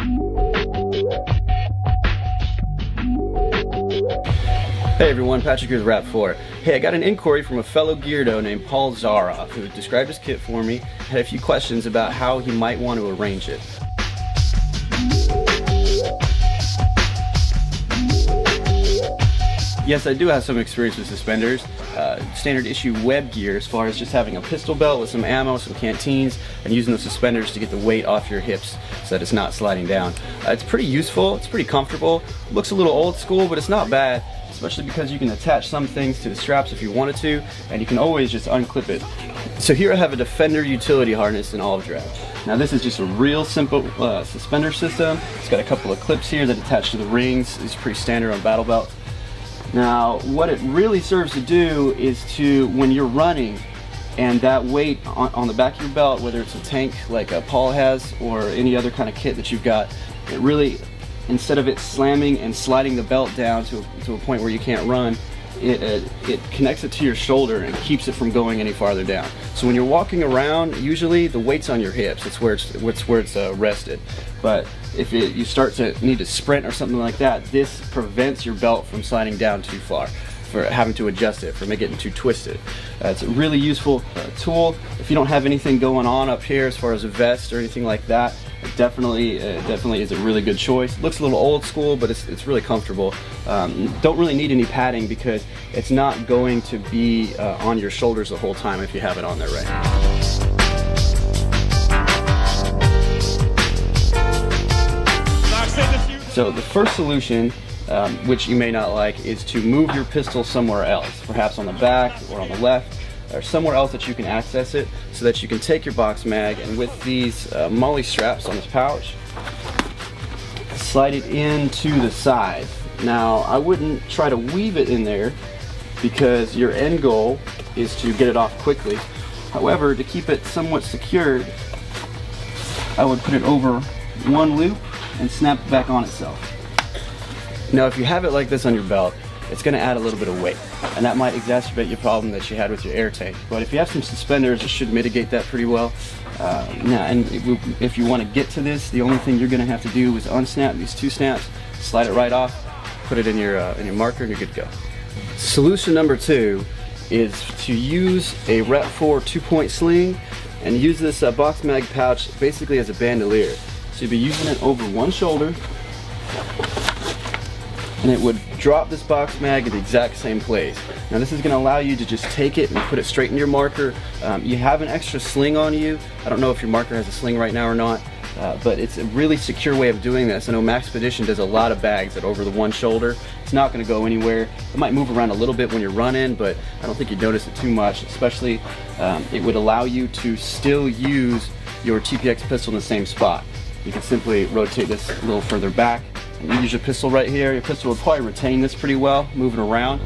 Hey everyone, Patrick here with Rap4. Hey, I got an inquiry from a fellow Geardo named Paul Zaroff who described his kit for me, had a few questions about how he might want to arrange it. Yes, I do have some experience with suspenders. Standard issue web gear as far as just having a pistol belt with some ammo, some canteens, and using those suspenders to get the weight off your hips so that it's not sliding down. It's pretty useful, it's pretty comfortable, looks a little old school, but it's not bad, especially because you can attach some things to the straps if you wanted to, and you can always just unclip it. So here I have a Defender utility harness in olive drab. Now this is just a real simple suspender system. It's got a couple of clips here that attach to the rings. It's pretty standard on battle belts. Now what it really serves to do is to, when you're running and that weight on the back of your belt, whether it's a tank like Paul has or any other kind of kit that you've got, it really, instead of it slamming and sliding the belt down to a point where you can't run, it connects it to your shoulder and keeps it from going any farther down. So when you're walking around, usually the weight's on your hips. It's where it's rested. But if you start to need to sprint or something like that, this prevents your belt from sliding down too far, for having to adjust it, from it getting too twisted. It's a really useful tool. If you don't have anything going on up here as far as a vest or anything like that, it definitely is a really good choice. It looks a little old school, but it's really comfortable. Don't really need any padding because it's not going to be on your shoulders the whole time if you have it on there right. So the first solution, which you may not like, is to move your pistol somewhere else, perhaps on the back or on the left, or somewhere else that you can access it, so that you can take your box mag and with these MOLLE straps on this pouch, slide it into the side. Now I wouldn't try to weave it in there because your end goal is to get it off quickly. However, to keep it somewhat secured, I would put it over one loop and snap it back on itself. Now if you have it like this on your belt, it's going to add a little bit of weight, and that might exacerbate your problem that you had with your air tank. But if you have some suspenders, it should mitigate that pretty well. If you want to get to this, the only thing you're going to have to do is unsnap these two snaps, slide it right off, put it in your marker, and you're good to go. Solution number two is to use a Rap4 2-point sling and use this box mag pouch basically as a bandolier. So you'd be using it over one shoulder, and it would drop this box mag at the exact same place. Now this is going to allow you to just take it and put it straight in your marker. You have an extra sling on you. I don't know if your marker has a sling right now or not, but it's a really secure way of doing this. I know Maxpedition does a lot of bags that over the one shoulder. It's not going to go anywhere. It might move around a little bit when you're running, but I don't think you'd notice it too much. Especially, it would allow you to still use your TPX pistol in the same spot. You can simply rotate this a little further back. And you use your pistol right here. Your pistol will probably retain this pretty well, moving around.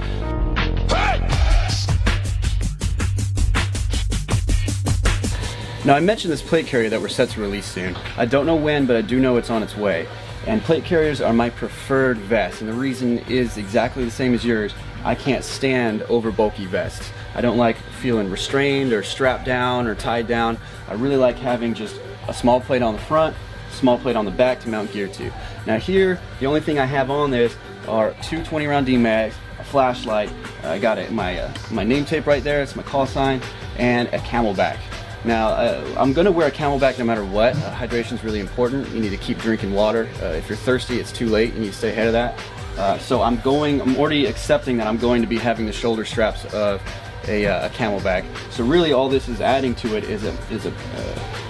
Now I mentioned this plate carrier that we're set to release soon. I don't know when, but I do know it's on its way. And plate carriers are my preferred vest, and the reason is exactly the same as yours. I can't stand over bulky vests. I don't like feeling restrained or strapped down or tied down. I really like having just a small plate on the front, small plate on the back to mount gear to. Now here, the only thing I have on this are two 20-round D-mags, a flashlight, I got it, my name tape right there, it's my call sign, and a Camelback. Now I'm going to wear a Camelback no matter what. Hydration is really important. You need to keep drinking water. If you're thirsty, it's too late, you need to stay ahead of that. So I'm already accepting that I'm going to be having the shoulder straps of a Camelback. So really all this is adding to it is a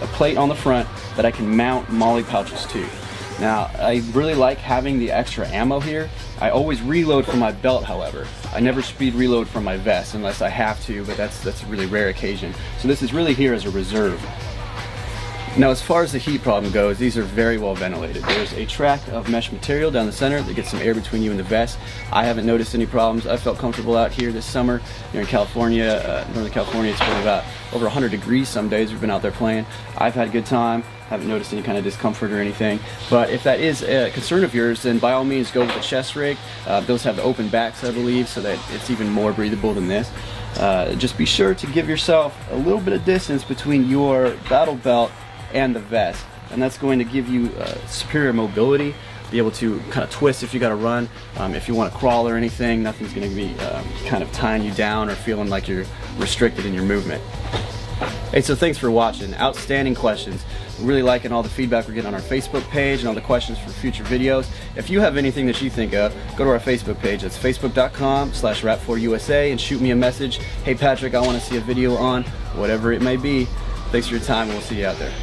plate on the front that I can mount MOLLE pouches to. Now I really like having the extra ammo here. I always reload from my belt, however. I never speed reload from my vest unless I have to, but that's a really rare occasion. So this is really here as a reserve. Now as far as the heat problem goes, these are very well ventilated. There's a track of mesh material down the center that gets some air between you and the vest. I haven't noticed any problems. I felt comfortable out here this summer. Here in California, Northern California, it's been about over 100 degrees some days. We've been out there playing. I've had a good time. Haven't noticed any kind of discomfort or anything. But if that is a concern of yours, then by all means go with the chest rig. Those have the open backs, I believe, so that it's even more breathable than this. Just be sure to give yourself a little bit of distance between your battle belt and the vest. and that's going to give you superior mobility, be able to kind of twist if you got to run. If you want to crawl or anything, nothing's going to be kind of tying you down or feeling like you're restricted in your movement. Hey, so thanks for watching. Outstanding questions. Really liking all the feedback we're getting on our Facebook page and all the questions for future videos. If you have anything that you think of, go to our Facebook page. It's facebook.com/Rap4USA and shoot me a message. Hey Patrick, I want to see a video on whatever it may be. Thanks for your time, and we'll see you out there.